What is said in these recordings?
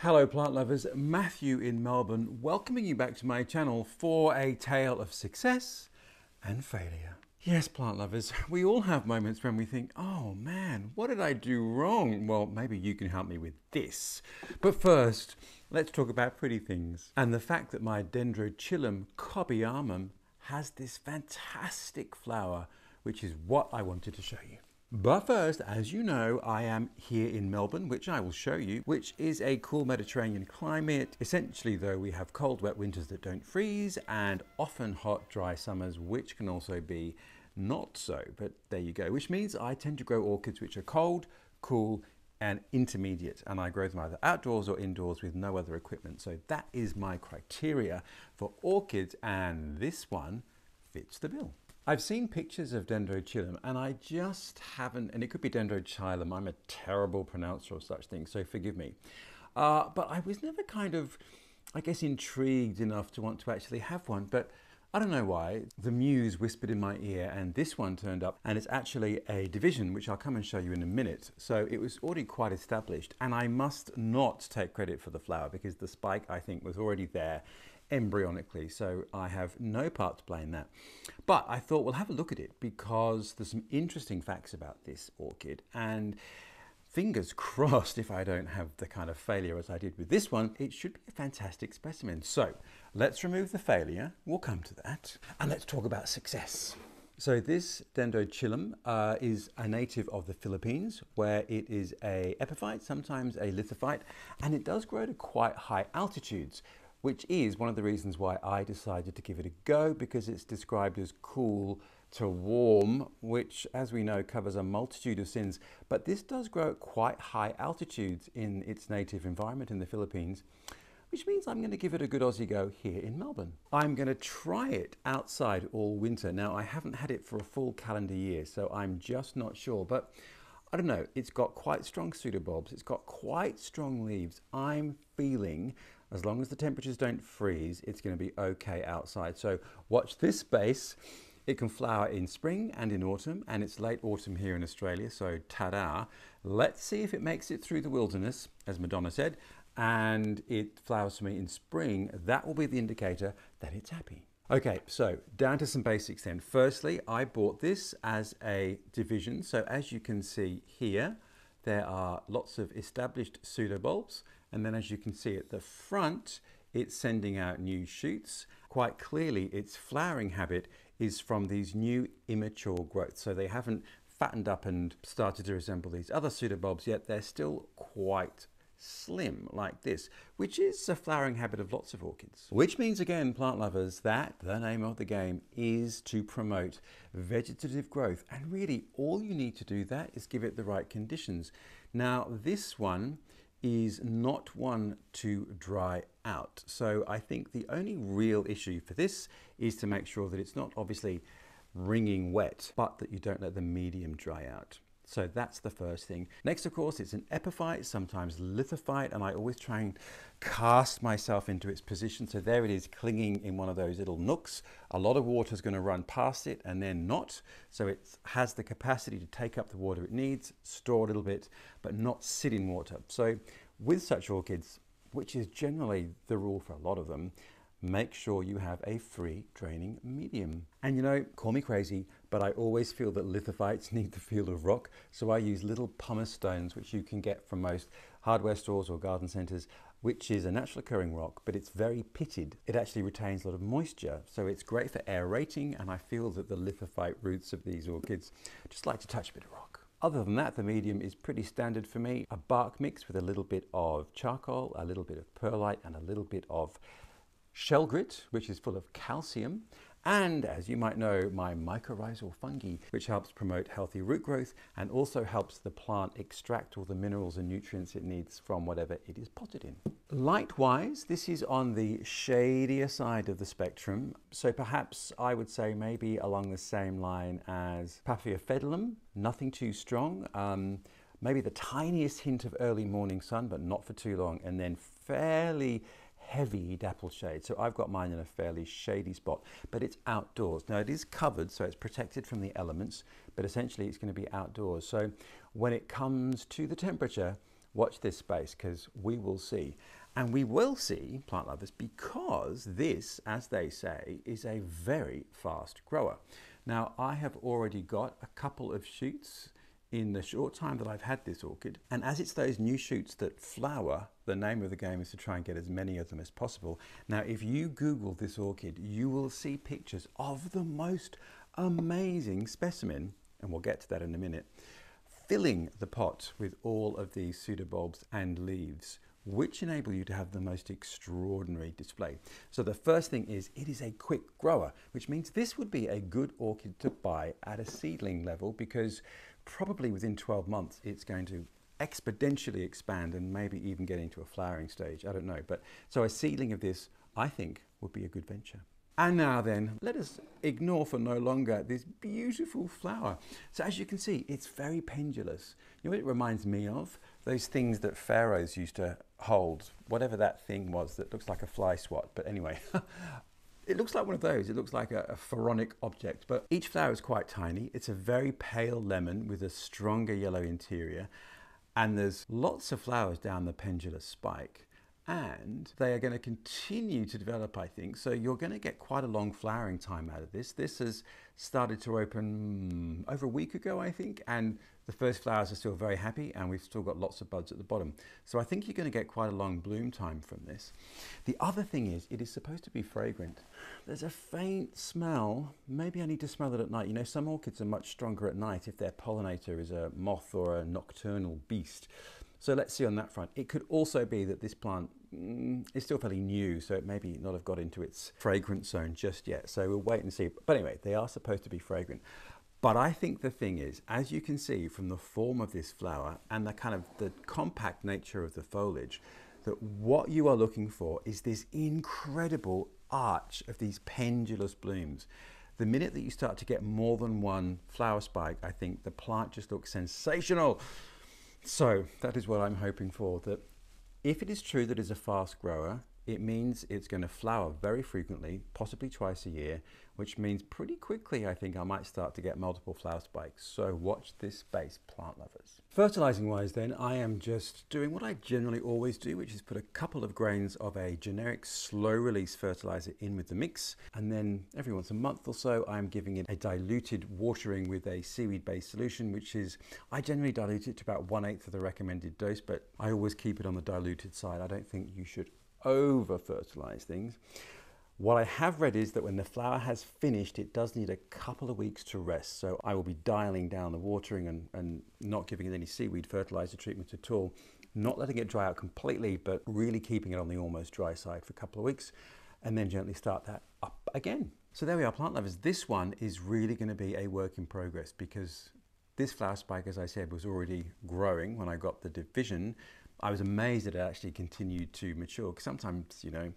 Hello plant lovers, Matthew in Melbourne, welcoming you back to my channel for a tale of success and failure. Yes, plant lovers, we all have moments when we think, oh man, what did I do wrong? Well, maybe you can help me with this. But first, let's talk about pretty things. And the fact that my Dendrochilum cobbianum has this fantastic flower, which is what I wanted to show you. But first, as you know, I am here in Melbourne, which I will show you, which is a cool Mediterranean climate. Essentially, though, we have cold, wet winters that don't freeze and often hot, dry summers, which can also be not so. But there you go, which means I tend to grow orchids which are cold, cool, and intermediate. And I grow them either outdoors or indoors with no other equipment. So that is my criteria for orchids, and this one fits the bill. I've seen pictures of Dendrochilum and I just haven't, and it could be Dendrochilum, I'm a terrible pronouncer of such things, so forgive me. But I was never kind of, I guess, intrigued enough to want to actually have one, but I don't know why. The muse whispered in my ear and this one turned up, and it's actually a division, which I'll come and show you in a minute. So it was already quite established, and I must not take credit for the flower because the spike, I think, was already there embryonically, so I have no part to play in that. But I thought we'll have a look at it because there's some interesting facts about this orchid, and fingers crossed, if I don't have the kind of failure as I did with this one, it should be a fantastic specimen. So let's remove the failure, we'll come to that, and let's talk about success. So this Dendrochilum is a native of the Philippines, where it is a epiphyte, sometimes a lithophyte, and it does grow to quite high altitudes, which is one of the reasons why I decided to give it a go, because it's described as cool to warm, which, as we know, covers a multitude of sins. But this does grow at quite high altitudes in its native environment in the Philippines, which means I'm going to give it a good Aussie go here in Melbourne. I'm going to try it outside all winter. Now, I haven't had it for a full calendar year, so I'm just not sure, but I don't know, it's got quite strong pseudobulbs, it's got quite strong leaves. I'm feeling, as long as the temperatures don't freeze, it's going to be okay outside. So watch this space. It can flower in spring and in autumn, and it's late autumn here in Australia, so ta-da. Let's see if it makes it through the wilderness, as Madonna said, and it flowers for me in spring. That will be the indicator that it's happy. Okay, so down to some basics then. Firstly, I bought this as a division. So as you can see here, there are lots of established pseudobulbs. And then as you can see at the front, it's sending out new shoots. Quite clearly, its flowering habit is from these new immature growths. So they haven't fattened up and started to resemble these other pseudobulbs yet. They're still quite slim like this, which is a flowering habit of lots of orchids. Which means, again, plant lovers, that the name of the game is to promote vegetative growth. And really all you need to do that is give it the right conditions. Now, this one is not one to dry out. So I think the only real issue for this is to make sure that it's not obviously wringing wet, but that you don't let the medium dry out. So that's the first thing. Next, of course, it's an epiphyte, sometimes lithophyte, and I always try and cast myself into its position. So there it is, clinging in one of those little nooks. A lot of water is going to run past it and then not. So it has the capacity to take up the water it needs, store a little bit, but not sit in water. So with such orchids, which is generally the rule for a lot of them, make sure you have a free draining medium. And you know, call me crazy, but I always feel that lithophytes need the feel of rock. So I use little pumice stones, which you can get from most hardware stores or garden centers, which is a natural occurring rock, but it's very pitted. It actually retains a lot of moisture. So it's great for aerating. And I feel that the lithophyte roots of these orchids just like to touch a bit of rock. Other than that, the medium is pretty standard for me. A bark mix with a little bit of charcoal, a little bit of perlite, and a little bit of shell grit, which is full of calcium, and as you might know, my mycorrhizal fungi, which helps promote healthy root growth and also helps the plant extract all the minerals and nutrients it needs from whatever it is potted in. Light-wise, this is on the shadier side of the spectrum, so perhaps I would say maybe along the same line as Paphiophyllum, nothing too strong, maybe the tiniest hint of early morning sun, but not for too long, and then fairly heavy dapple shade. So I've got mine in a fairly shady spot, but it's outdoors. Now it is covered, so it's protected from the elements, but essentially it's going to be outdoors. So when it comes to the temperature, Watch this space, because we will see. And we will see, plant lovers, because this, as they say, is a very fast grower. Now, I have already got a couple of shoots in the short time that I've had this orchid. And as it's those new shoots that flower, the name of the game is to try and get as many of them as possible. Now, if you Google this orchid, you will see pictures of the most amazing specimen, and we'll get to that in a minute, filling the pot with all of these pseudobulbs and leaves, which enable you to have the most extraordinary display. So the first thing is, it is a quick grower, which means this would be a good orchid to buy at a seedling level, because probably within 12 months it's going to exponentially expand and maybe even get into a flowering stage. I don't know, but so a seedling of this, I think, would be a good venture. And now then, let us ignore for no longer this beautiful flower. So as you can see, it's very pendulous. You know what it reminds me of? Those things that pharaohs used to hold, whatever that thing was that looks like a fly swat. But anyway, it looks like one of those. It looks like a pharaonic object, but each flower is quite tiny. It's a very pale lemon with a stronger yellow interior. And there's lots of flowers down the pendulous spike. And they are going to continue to develop, I think. So you're going to get quite a long flowering time out of this. This has started to open over a week ago, I think. And the first flowers are still very happy, and we've still got lots of buds at the bottom. So I think you're going to get quite a long bloom time from this. The other thing is, it is supposed to be fragrant. There's a faint smell. Maybe I need to smell it at night. You know, some orchids are much stronger at night if their pollinator is a moth or a nocturnal beast. So let's see on that front. It could also be that this plant is still fairly new, so it maybe not have got into its fragrance zone just yet. So we'll wait and see. But anyway, they are supposed to be fragrant. But I think the thing is, as you can see from the form of this flower and the kind of the compact nature of the foliage, that what you are looking for is this incredible arch of these pendulous blooms. The minute that you start to get more than one flower spike, I think the plant just looks sensational. So that is what I'm hoping for, that if it is true that it's a fast grower, it means it's going to flower very frequently, possibly twice a year, which means pretty quickly I think I might start to get multiple flower spikes. So watch this space, plant lovers. Fertilizing wise then, I am just doing what I generally always do, which is put a couple of grains of a generic slow release fertilizer in with the mix, and then every once a month or so I'm giving it a diluted watering with a seaweed based solution, which is, I generally dilute it to about 1/8 of the recommended dose, but I always keep it on the diluted side. I don't think you should over fertilize things. What I have read is that when the flower has finished, it does need a couple of weeks to rest. So I will be dialing down the watering and not giving it any seaweed fertilizer treatment at all. Not letting it dry out completely, but really keeping it on the almost dry side for a couple of weeks, and then gently start that up again. So there we are, plant lovers. This one is really going to be a work in progress, because this flower spike, as I said, was already growing when I got the division. I was amazed that it actually continued to mature, because sometimes, you know,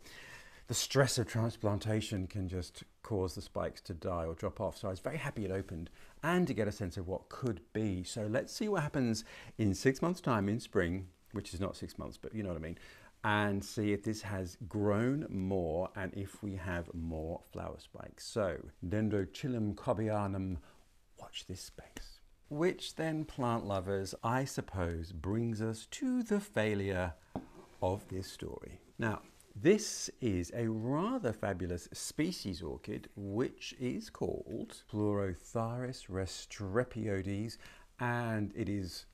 the stress of transplantation can just cause the spikes to die or drop off. So I was very happy it opened, and to get a sense of what could be. So let's see what happens in 6 months' time in spring, which is not 6 months, but you know what I mean, and see if this has grown more and if we have more flower spikes. So Dendrochilum cobbianum, watch this space. Which then, plant lovers, I suppose brings us to the failure of this story. Now, this is a rather fabulous species orchid, which is called Pleurothallis restrepioides, and it is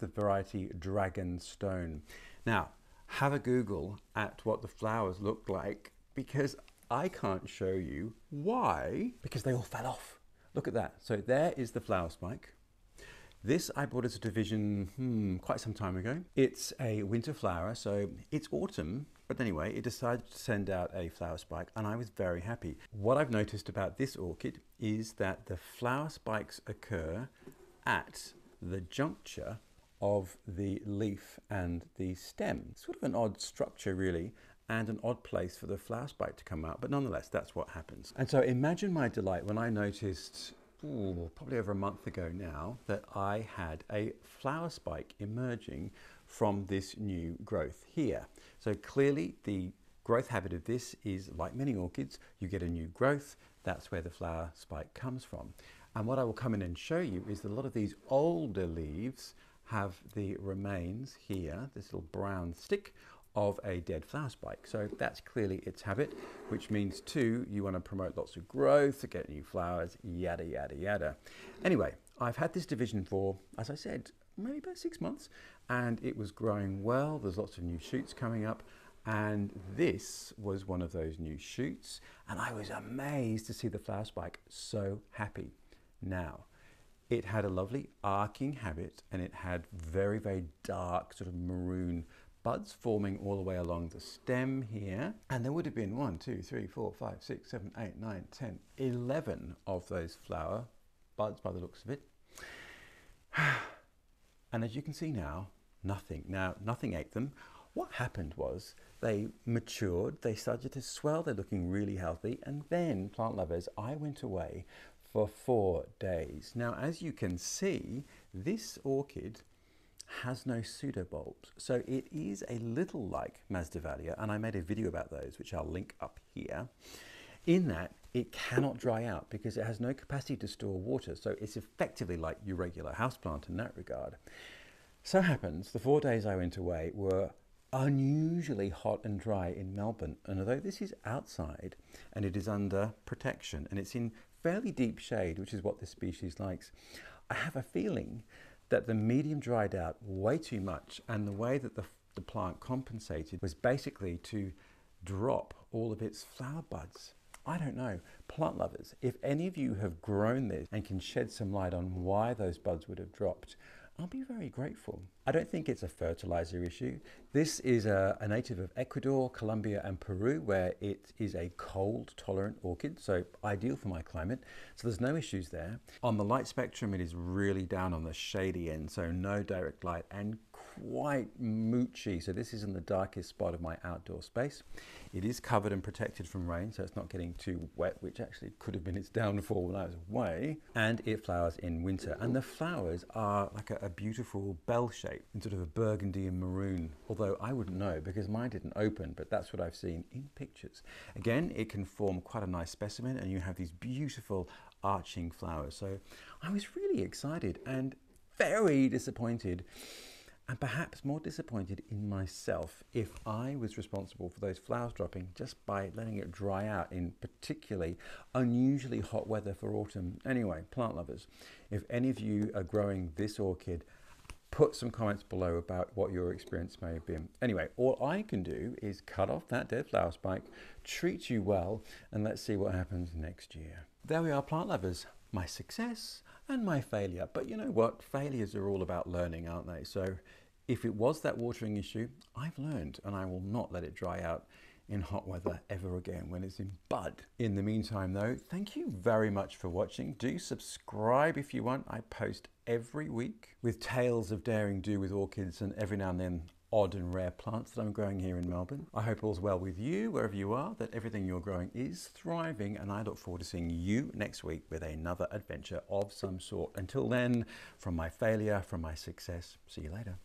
the variety Dragon Stone. Now, have a Google at what the flowers look like, because I can't show you why, because they all fell off. Look at that. So there is the flower spike. This I bought as a division quite some time ago. It's a winter flower, so it's autumn, but anyway, it decided to send out a flower spike, and I was very happy. What I've noticed about this orchid is that the flower spikes occur at the juncture of the leaf and the stem. Sort of an odd structure really, and an odd place for the flower spike to come out, but nonetheless, that's what happens. And so imagine my delight when I noticed, probably over a month ago now, that I had a flower spike emerging from this new growth here. So clearly the growth habit of this is like many orchids, you get a new growth, that's where the flower spike comes from. And what I will come in and show you is that a lot of these older leaves have the remains here, this little brown stick of a dead flower spike. So that's clearly its habit, which means too, you want to promote lots of growth to get new flowers, yada, yada, yada. Anyway, I've had this division for, as I said, maybe about 6 months, and it was growing well. There's lots of new shoots coming up, and this was one of those new shoots, and I was amazed to see the flower spike so happy. Now, it had a lovely arcing habit, and it had very, very dark sort of maroon buds forming all the way along the stem here. And there would have been 1, 2, 3, 4, 5, 6, 7, 8, 9, 10, 11 of those flower buds by the looks of it. And as you can see now, nothing. Now, nothing ate them. What happened was they matured, they started to swell, they're looking really healthy. And then, plant lovers, I went away for 4 days. Now, as you can see, this orchid has no pseudobulbs. So it is a little like masdevallia, and I made a video about those, which I'll link up here, in that it cannot dry out because it has no capacity to store water. So it's effectively like your regular houseplant in that regard. So happens, the 4 days I went away were unusually hot and dry in Melbourne. And although this is outside and it is under protection and it's in fairly deep shade, which is what this species likes, I have a feeling that the medium dried out way too much, and the way that the plant compensated was basically to drop all of its flower buds. I don't know. Plant lovers, if any of you have grown this and can shed some light on why those buds would have dropped, I'll be very grateful. I don't think it's a fertilizer issue. This is a native of Ecuador, Colombia and Peru, where it is a cold tolerant orchid, so ideal for my climate. So there's no issues there. On the light spectrum, it is really down on the shady end, so no direct light and quite moochy. So this is in the darkest spot of my outdoor space. It is covered and protected from rain, so it's not getting too wet, which actually could have been its downfall when I was away. And it flowers in winter. And the flowers are like a beautiful bell shape in sort of a burgundy and maroon, although I wouldn't know because mine didn't open, but that's what I've seen in pictures. Again, it can form quite a nice specimen, and you have these beautiful arching flowers. So I was really excited and very disappointed, and perhaps more disappointed in myself if I was responsible for those flowers dropping just by letting it dry out in particularly unusually hot weather for autumn. Anyway, plant lovers, if any of you are growing this orchid, put some comments below about what your experience may have been. Anyway, all I can do is cut off that dead flower spike, treat you well, and let's see what happens next year. There we are, plant lovers. My success and my failure. But you know what? Failures are all about learning, aren't they? So if it was that watering issue, I've learned, and I will not let it dry out in hot weather ever again when it's in bud. In the meantime though, thank you very much for watching. Do subscribe if you want. I post every week with tales of daring do with orchids and every now and then odd and rare plants that I'm growing here in Melbourne. I hope all's well with you wherever you are, that everything you're growing is thriving, and I look forward to seeing you next week with another adventure of some sort. Until then, from my failure, from my success, see you later.